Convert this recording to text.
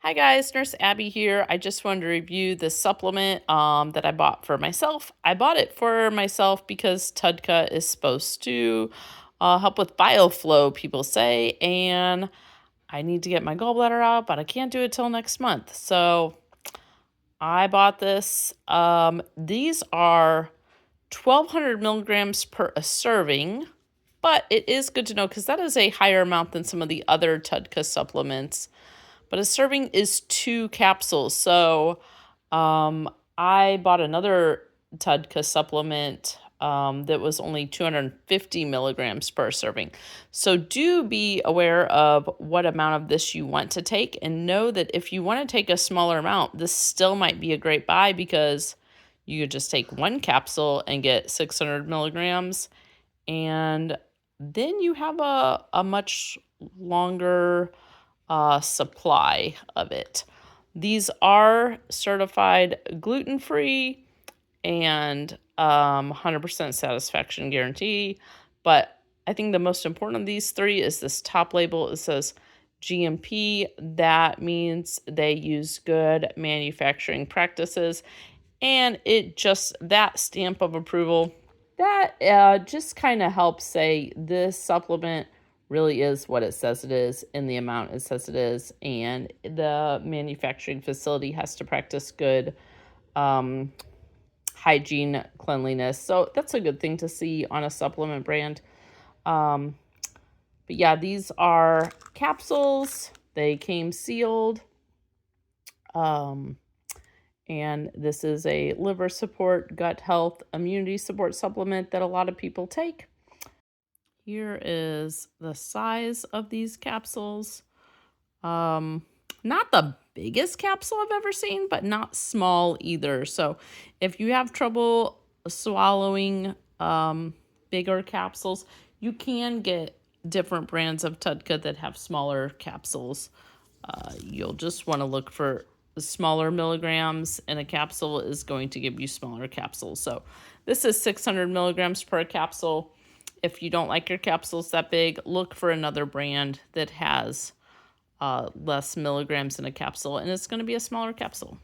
Hi guys, Nurse Abby here. I just wanted to review this supplement that I bought for myself. I bought it for myself because TUDCA is supposed to help with bile flow, people say, and I need to get my gallbladder out, but I can't do it till next month. So I bought this. These are 1,200 milligrams per a serving, but it is good to know because that is a higher amount than some of the other TUDCA supplements. But a serving is 2 capsules. So I bought another TUDCA supplement that was only 250 milligrams per serving. So do be aware of what amount of this you want to take, and know that if you want to take a smaller amount, this still might be a great buy because you could just take 1 capsule and get 600 milligrams, and then you have a much longer supply of it. These are certified gluten-free and 100% satisfaction guarantee. But I think the most important of these 3 is this top label. It says GMP. That means they use good manufacturing practices. And that stamp of approval, that just kind of helps say this supplement really is what it says it is in the amount it says it is, and the manufacturing facility has to practice good hygiene, cleanliness. So that's a good thing to see on a supplement brand. But yeah, these are capsules. They came sealed. And this is a liver support, gut health, immunity support supplement that a lot of people take. Here is the size of these capsules. Not the biggest capsule I've ever seen, but not small either. So if you have trouble swallowing bigger capsules, you can get different brands of TUDCA that have smaller capsules. You'll just want to look for smaller milligrams, and a capsule is going to give you smaller capsules. So this is 600 milligrams per capsule. If you don't like your capsules that big, look for another brand that has less milligrams in a capsule, and it's going to be a smaller capsule.